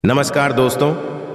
नमस्कार दोस्तों,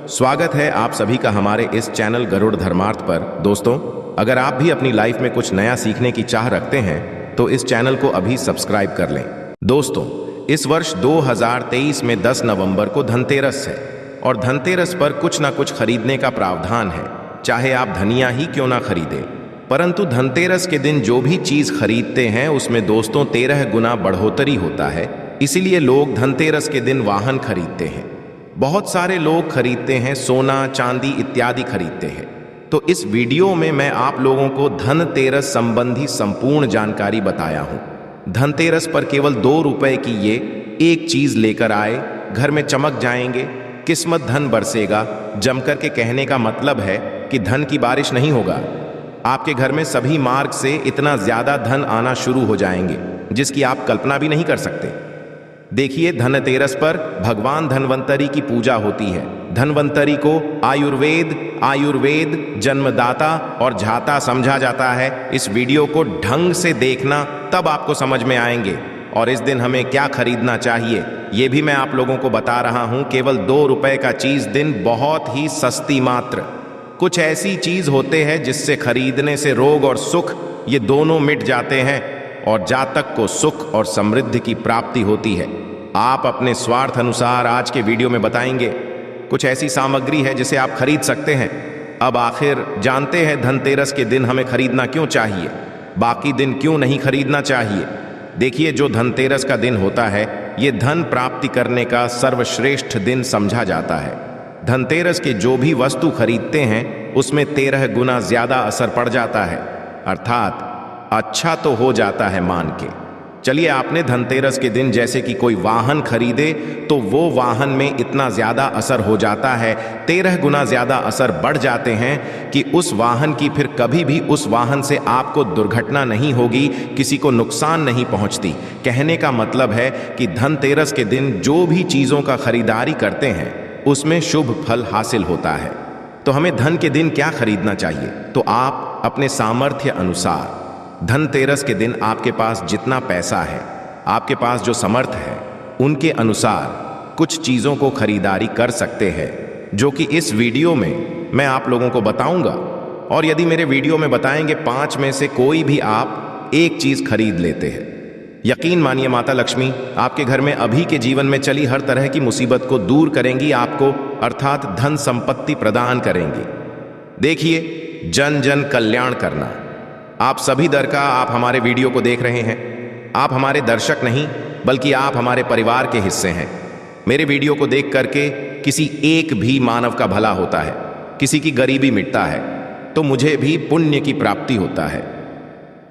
स्वागत है आप सभी का हमारे इस चैनल गरुड़ धर्मार्थ पर। दोस्तों, अगर आप भी अपनी लाइफ में कुछ नया सीखने की चाह रखते हैं तो इस चैनल को अभी सब्सक्राइब कर लें। दोस्तों, इस वर्ष 2023 में 10 नवंबर को धनतेरस है और धनतेरस पर कुछ ना कुछ खरीदने का प्रावधान है, चाहे आप धनिया ही क्यों ना खरीदें। परंतु धनतेरस के दिन जो भी चीज खरीदते हैं उसमें दोस्तों 13 गुना बढ़ोतरी होता है। इसीलिए लोग धनतेरस के दिन वाहन खरीदते हैं। बहुत सारे लोग खरीदते हैं सोना, चांदी इत्यादि खरीदते हैं। तो इस वीडियो में मैं आप लोगों को धनतेरस संबंधी संपूर्ण जानकारी बताया हूं। धनतेरस पर केवल 2 रुपए की ये एक चीज लेकर आए, घर में चमक जाएंगे, किस्मत धन बरसेगा। जमकर के कहने का मतलब है कि धन की बारिश नहीं होगा, आपके घर में सभी मार्ग से इतना ज्यादा धन आना शुरू हो जाएंगे जिसकी आप कल्पना भी नहीं कर सकते। देखिए, धनतेरस पर भगवान धन्वंतरी की पूजा होती है। धन्वंतरी को आयुर्वेद जन्मदाता और झाता समझा जाता है। इस वीडियो को ढंग से देखना, तब आपको समझ में आएंगे। और इस दिन हमें क्या खरीदना चाहिए ये भी मैं आप लोगों को बता रहा हूं। केवल 2 रुपए का चीज दिन बहुत ही सस्ती मात्र। कुछ ऐसी चीज होते हैं जिससे खरीदने से रोग और सुख ये दोनों मिट जाते हैं और जातक को सुख और समृद्धि की प्राप्ति होती है। आप अपने स्वार्थ अनुसार आज के वीडियो में बताएंगे कुछ ऐसी सामग्री है जिसे आप खरीद सकते हैं। अब आखिर जानते हैं धनतेरस के दिन हमें खरीदना क्यों चाहिए, बाकी दिन क्यों नहीं खरीदना चाहिए। देखिए, जो धनतेरस का दिन होता है ये धन प्राप्ति करने का सर्वश्रेष्ठ दिन समझा जाता है। धनतेरस के जो भी वस्तु खरीदते हैं उसमें 13 गुना ज्यादा असर पड़ जाता है, अर्थात अच्छा तो हो जाता है मान के। चलिए, आपने धनतेरस के दिन जैसे कि कोई वाहन खरीदे तो वो वाहन में इतना ज्यादा असर हो जाता है, 13 गुना ज्यादा असर बढ़ जाते हैं कि उस वाहन की फिर कभी भी उस वाहन से आपको दुर्घटना नहीं होगी, किसी को नुकसान नहीं पहुंचती। कहने का मतलब है कि धनतेरस के दिन जो भी चीजों का खरीदारी करते हैं उसमें शुभ फल हासिल होता है। तो हमें धन के दिन क्या खरीदना चाहिए? तो आप अपने सामर्थ्य अनुसार धनतेरस के दिन आपके पास जितना पैसा है, आपके पास जो समर्थ है, उनके अनुसार कुछ चीजों को खरीदारी कर सकते हैं, जो कि इस वीडियो में मैं आप लोगों को बताऊंगा। और यदि मेरे वीडियो में बताएंगे 5 में से कोई भी आप एक चीज खरीद लेते हैं, यकीन मानिए माता लक्ष्मी आपके घर में अभी के जीवन में चली हर तरह की मुसीबत को दूर करेंगी, आपको अर्थात धन संपत्ति प्रदान करेंगी। देखिए, जन जन कल्याण करना आप सभी दर का। आप हमारे वीडियो को देख रहे हैं, आप हमारे दर्शक नहीं बल्कि आप हमारे परिवार के हिस्से हैं। मेरे वीडियो को देख करके किसी एक भी मानव का भला होता है, किसी की गरीबी मिटता है, तो मुझे भी पुण्य की प्राप्ति होता है।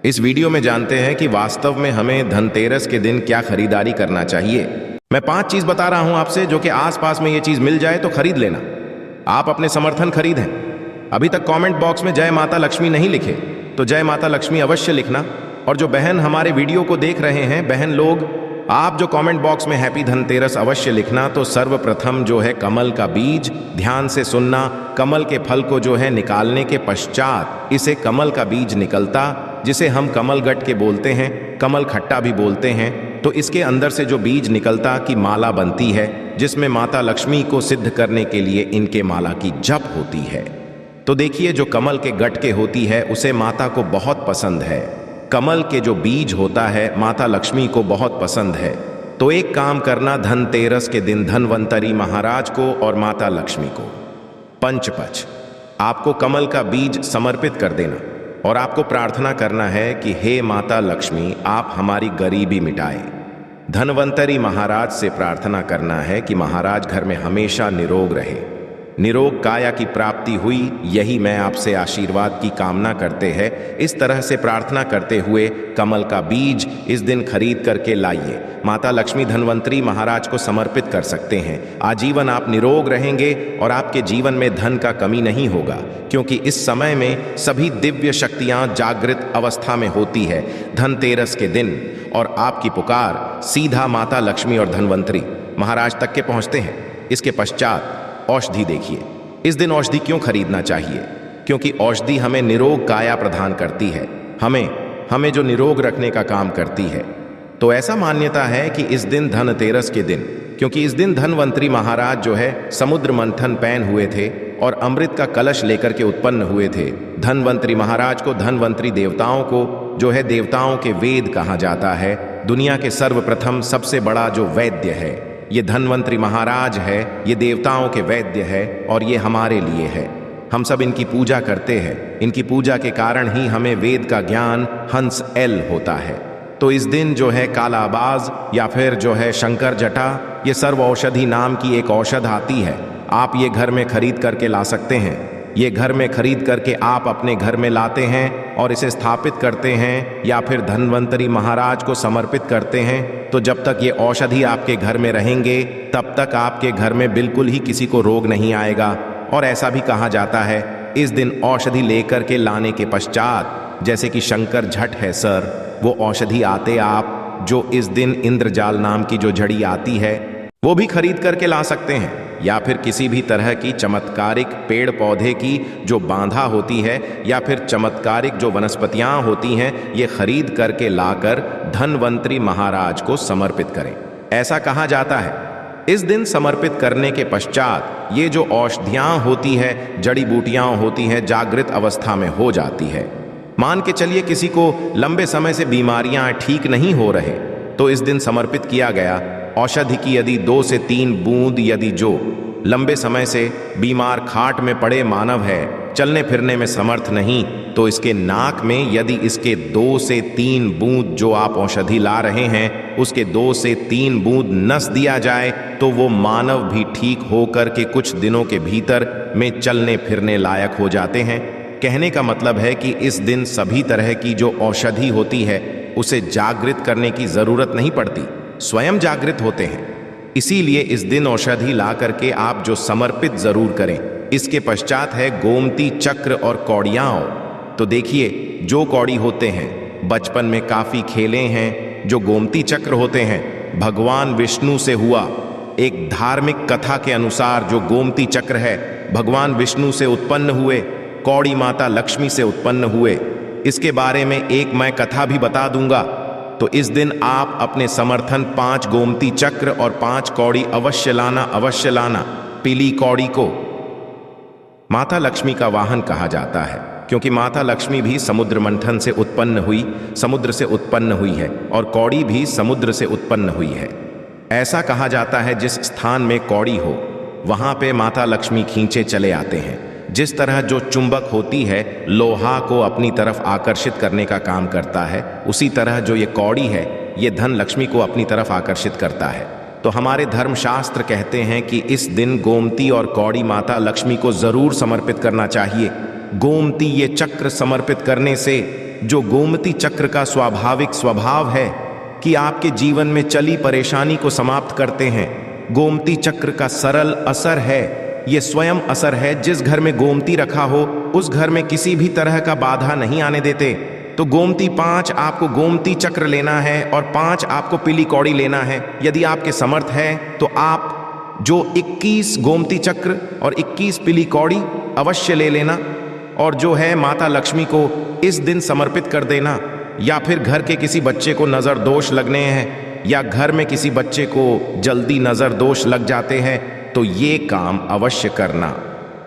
इस वीडियो में जानते हैं कि वास्तव में हमें धनतेरस के दिन क्या खरीदारी करना चाहिए। मैं 5 चीज बता रहा हूं आपसे, जो कि आसपास में ये चीज मिल जाए तो खरीद लेना। आप अपने समर्थन खरीदें। अभी तक कमेंट बॉक्स में जय माता लक्ष्मी नहीं लिखे तो जय माता लक्ष्मी अवश्य लिखना। और जो बहन हमारे वीडियो को देख रहे हैं, बहन लोग, आप जो कमेंट बॉक्स में हैप्पी धनतेरस अवश्य लिखना। तो सर्वप्रथम जो है कमल का बीज, ध्यान से सुनना। कमल के फल को जो है निकालने के पश्चात इसे कमल का बीज निकलता, जिसे हम कमल गट के बोलते हैं, कमल खट्टा भी बोलते हैं। तो इसके अंदर से जो बीज निकलता की माला बनती है, जिसमें माता लक्ष्मी को सिद्ध करने के लिए इनके माला की जप होती है। तो देखिए, जो कमल के गट के होती है उसे माता को बहुत पसंद है। कमल के जो बीज होता है माता लक्ष्मी को बहुत पसंद है। तो एक काम करना, धनतेरस के दिन धन्वंतरी महाराज को और माता लक्ष्मी को पंचपच आपको कमल का बीज समर्पित कर देना और आपको प्रार्थना करना है कि हे माता लक्ष्मी, आप हमारी गरीबी मिटाए। धन्वंतरी महाराज से प्रार्थना करना है कि महाराज घर में हमेशा निरोग रहे, निरोग काया की प्राप्ति हुई, यही मैं आपसे आशीर्वाद की कामना करते हैं। इस तरह से प्रार्थना करते हुए कमल का बीज इस दिन खरीद करके लाइए, माता लक्ष्मी धन्वंतरी महाराज को समर्पित कर सकते हैं। आजीवन आप निरोग रहेंगे और आपके जीवन में धन का कमी नहीं होगा, क्योंकि इस समय में सभी दिव्य शक्तियां जागृत अवस्था में होती है धनतेरस के दिन, और आपकी पुकार सीधा माता लक्ष्मी और धन्वंतरी महाराज तक के पहुंचते हैं। इसके पश्चात औषधि देखिए, इस दिन औषधि क्यों खरीदना चाहिए? क्योंकि औषधि हमें निरोग काया प्रदान करती है, हमें जो निरोग रखने का काम करती है। तो ऐसा मान्यता है कि इस दिन धनतेरस के दिन क्योंकि इस दिन धनवंतरी महाराज जो है समुद्र मंथन पैन हुए थे और अमृत का कलश लेकर के उत्पन्न हुए थे। धनवंतरी महाराज को, धनवंतरी देवताओं को जो है देवताओं के वेद कहा जाता है। दुनिया के सर्वप्रथम सबसे बड़ा जो वैद्य है ये धनवंतरी महाराज है, ये देवताओं के वैद्य है और ये हमारे लिए है। हम सब इनकी पूजा करते हैं। इनकी पूजा के कारण ही हमें वेद का ज्ञान हंस एल होता है। तो इस दिन जो है कालाबाज या फिर जो है शंकर जटा, ये सर्व औषधि नाम की एक औषध आती है। आप ये घर में खरीद करके ला सकते हैं। ये घर में खरीद करके आप अपने घर में लाते हैं और इसे स्थापित करते हैं या फिर धनवंतरी महाराज को समर्पित करते हैं। तो जब तक ये औषधि आपके घर में रहेंगे तब तक आपके घर में बिल्कुल ही किसी को रोग नहीं आएगा। और ऐसा भी कहा जाता है इस दिन औषधि लेकर के लाने के पश्चात, जैसे कि शंकर झट है सर, वो औषधि आते आप जो इस दिन इंद्रजाल नाम की जो जड़ी आती है वो भी खरीद करके ला सकते हैं। या फिर किसी भी तरह की चमत्कारिक पेड़ पौधे की जो बांधा होती है या फिर चमत्कारिक जो वनस्पतियां होती हैं ये खरीद करके लाकर धनवंतरी महाराज को समर्पित करें। ऐसा कहा जाता है इस दिन समर्पित करने के पश्चात ये जो औषधियां होती है, जड़ी बूटियां होती हैं, जागृत अवस्था में हो जाती है। मान के चलिए किसी को लंबे समय से बीमारियां ठीक नहीं हो रहे तो इस दिन समर्पित किया गया औषधि की यदि 2 से 3 बूंद, यदि जो लंबे समय से बीमार खाट में पड़े मानव है, चलने फिरने में समर्थ नहीं, तो इसके नाक में यदि इसके 2 से 3 बूंद जो आप औषधि ला रहे हैं उसके 2 से 3 बूंद नस दिया जाए तो वो मानव भी ठीक होकर के कुछ दिनों के भीतर में चलने फिरने लायक हो जाते हैं। कहने का मतलब है कि इस दिन सभी तरह की जो औषधि होती है उसे जागृत करने की जरूरत नहीं पड़ती, स्वयं जागृत होते हैं। इसीलिए इस दिन औषधि ला करके आप जो समर्पित जरूर करें। इसके पश्चात है गोमती चक्र और कौड़ियां। तो देखिए जो कौड़ी होते हैं बचपन में काफी खेले हैं। जो गोमती चक्र होते हैं भगवान विष्णु से हुआ। एक धार्मिक कथा के अनुसार जो गोमती चक्र है भगवान विष्णु से उत्पन्न हुए, कौड़ी माता लक्ष्मी से उत्पन्न हुए। इसके बारे में एक मैं कथा भी बता दूंगा। तो इस दिन आप अपने समर्थन 5 गोमती चक्र और 5 कौड़ी अवश्य लाना। पीली कौड़ी को माता लक्ष्मी का वाहन कहा जाता है क्योंकि माता लक्ष्मी भी समुद्र मंथन से उत्पन्न हुई, समुद्र से उत्पन्न हुई है और कौड़ी भी समुद्र से उत्पन्न हुई है। ऐसा कहा जाता है जिस स्थान में कौड़ी हो वहां पे माता लक्ष्मी खींचे चले आते हैं। जिस तरह जो चुंबक होती है लोहा को अपनी तरफ आकर्षित करने का काम करता है, उसी तरह जो ये कौड़ी है ये धन लक्ष्मी को अपनी तरफ आकर्षित करता है। तो हमारे धर्मशास्त्र कहते हैं कि इस दिन गोमती और कौड़ी माता लक्ष्मी को जरूर समर्पित करना चाहिए। गोमती ये चक्र समर्पित करने से जो गोमती चक्र का स्वाभाविक स्वभाव है कि आपके जीवन में चली परेशानी को समाप्त करते हैं। गोमती चक्र का सरल असर है, ये स्वयं असर है। जिस घर में गोमती रखा हो उस घर में किसी भी तरह का बाधा नहीं आने देते। तो गोमती 5 आपको गोमती चक्र लेना है और 5 आपको पीली कौड़ी लेना है। यदि आपके समर्थ है तो आप जो 21 गोमती चक्र और 21 पीली कौड़ी अवश्य ले लेना और जो है माता लक्ष्मी को इस दिन समर्पित कर देना। या फिर घर के किसी बच्चे को नज़र दोष लगने हैं या घर में किसी बच्चे को जल्दी नज़र दोष लग जाते हैं तो ये काम अवश्य करना।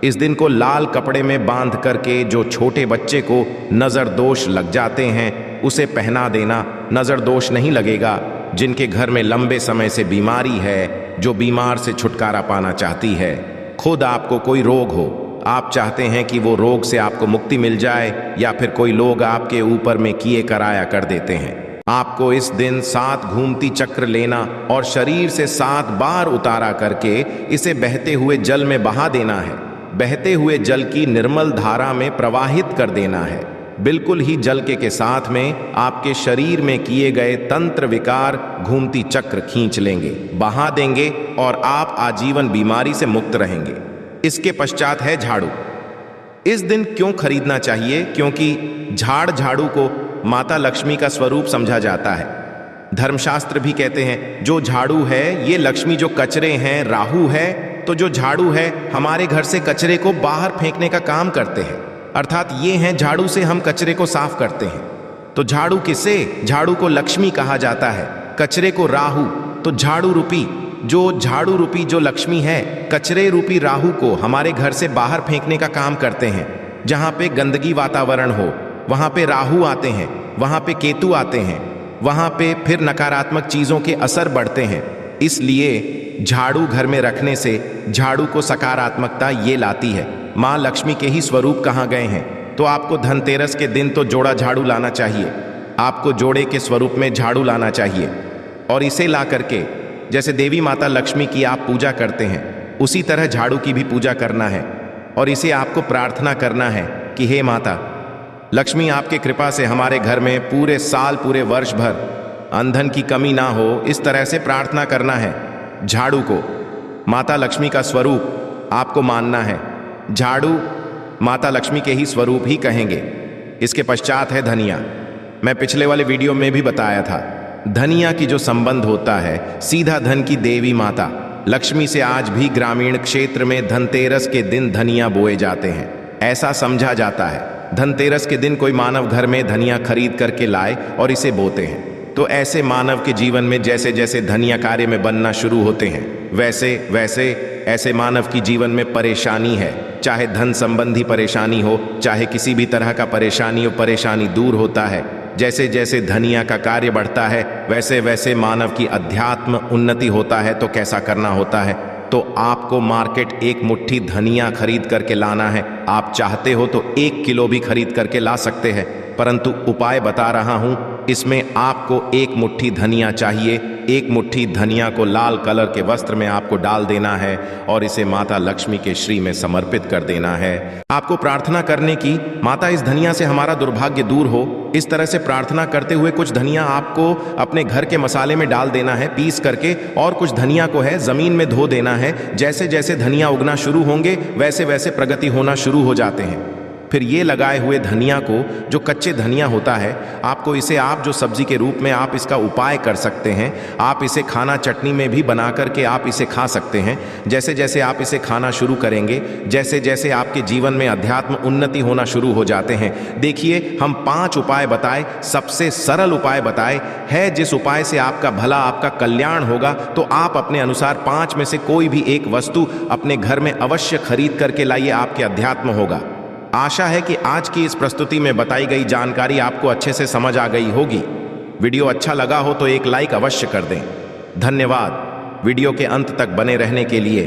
इस दिन को लाल कपड़े में बांध करके जो छोटे बच्चे को नज़र दोष लग जाते हैं उसे पहना देना, नज़र दोष नहीं लगेगा। जिनके घर में लंबे समय से बीमारी है, जो बीमार से छुटकारा पाना चाहती है, खुद आपको कोई रोग हो, आप चाहते हैं कि वो रोग से आपको मुक्ति मिल जाए या फिर कोई लोग आपके ऊपर में किए कराया कर देते हैं, आपको इस दिन 7 घूमती चक्र लेना और शरीर से 7 बार उतारा करके इसे बहते हुए जल में बहा देना है। बहते हुए जल की निर्मल धारा में प्रवाहित कर देना है। बिल्कुल ही जल के साथ में आपके शरीर में किए गए तंत्र विकार घूमती चक्र खींच लेंगे, बहा देंगे और आप आजीवन बीमारी से मुक्त रहेंगे। इसके पश्चात है झाड़ू। इस दिन क्यों खरीदना चाहिए? क्योंकि झाड़ू को माता लक्ष्मी का स्वरूप समझा जाता है। धर्मशास्त्र भी कहते हैं जो झाड़ू है ये लक्ष्मी, जो कचरे हैं राहु है, तो जो झाड़ू है हमारे घर से कचरे को बाहर फेंकने का काम करते हैं। अर्थात ये हैं झाड़ू से हम कचरे को साफ करते हैं। तो झाड़ू किसे? झाड़ू को लक्ष्मी कहा जाता है, कचरे को राहु। तो झाड़ू रूपी जो झाड़ू रूपी जो लक्ष्मी है, कचरे रूपी राहु को हमारे घर से बाहर फेंकने का काम करते हैं। जहाँ पे गंदगी वातावरण हो वहाँ पे राहु आते हैं, वहाँ पे केतु आते हैं, वहाँ पे फिर नकारात्मक चीज़ों के असर बढ़ते हैं। इसलिए झाड़ू घर में रखने से झाड़ू को सकारात्मकता ये लाती है। माँ लक्ष्मी के ही स्वरूप कहाँ गए हैं, तो आपको धनतेरस के दिन तो जोड़ा झाड़ू लाना चाहिए। आपको जोड़े के स्वरूप में झाड़ू लाना चाहिए और इसे ला करके जैसे देवी माता लक्ष्मी की आप पूजा करते हैं उसी तरह झाड़ू की भी पूजा करना है और इसे आपको प्रार्थना करना है कि हे माता लक्ष्मी, आपके कृपा से हमारे घर में पूरे साल पूरे वर्ष भर अंधन की कमी ना हो, इस तरह से प्रार्थना करना है। झाड़ू को माता लक्ष्मी का स्वरूप आपको मानना है। झाड़ू माता लक्ष्मी के ही स्वरूप ही कहेंगे। इसके पश्चात है धनिया। मैं पिछले वाले वीडियो में भी बताया था, धनिया की जो संबंध होता है सीधा धन की देवी माता लक्ष्मी से। आज भी ग्रामीण क्षेत्र में धनतेरस के दिन धनिया बोए जाते हैं। ऐसा समझा जाता है धनतेरस के दिन कोई मानव घर में धनिया खरीद करके लाए और इसे बोते हैं, तो ऐसे मानव के जीवन में जैसे जैसे धनिया कार्य में बनना शुरू होते हैं वैसे वैसे ऐसे मानव की जीवन में परेशानी है, चाहे धन संबंधी परेशानी हो, चाहे किसी भी तरह का परेशानी हो, परेशानी दूर होता है। जैसे जैसे धनिया का कार्य बढ़ता है वैसे वैसे मानव की अध्यात्म उन्नति होता है। तो कैसा करना होता है, तो आपको मार्केट एक मुट्ठी धनिया खरीद करके लाना है। आप चाहते हो तो 1 किलो भी खरीद करके ला सकते हैं, परंतु उपाय बता रहा हूं, इसमें आपको 1 मुट्ठी धनिया चाहिए। 1 मुट्ठी धनिया को लाल कलर के वस्त्र में आपको डाल देना है और इसे माता लक्ष्मी के श्री में समर्पित कर देना है। आपको प्रार्थना करने की, माता इस धनिया से हमारा दुर्भाग्य दूर हो, इस तरह से प्रार्थना करते हुए कुछ धनिया आपको अपने घर के मसाले में डाल देना है पीस करके, और कुछ धनिया को है जमीन में धो देना है। जैसे जैसे धनिया उगना शुरू होंगे वैसे वैसे प्रगति होना शुरू हो जाते हैं। फिर ये लगाए हुए धनिया को, जो कच्चे धनिया होता है, आपको इसे आप जो सब्जी के रूप में आप इसका उपाय कर सकते हैं। आप इसे खाना चटनी में भी बना करके आप इसे खा सकते हैं। जैसे जैसे आप इसे खाना शुरू करेंगे, जैसे जैसे आपके जीवन में अध्यात्म उन्नति होना शुरू हो जाते हैं। देखिए, हम 5 उपाय बताए, सबसे सरल उपाय बताए है, जिस उपाय से आपका भला, आपका कल्याण होगा। तो आप अपने अनुसार 5 में से कोई भी एक वस्तु अपने घर में अवश्य खरीद करके लाइए, आपके अध्यात्म होगा। आशा है कि आज की इस प्रस्तुति में बताई गई जानकारी आपको अच्छे से समझ आ गई होगी। वीडियो अच्छा लगा हो तो एक लाइक अवश्य कर दें। धन्यवाद वीडियो के अंत तक बने रहने के लिए।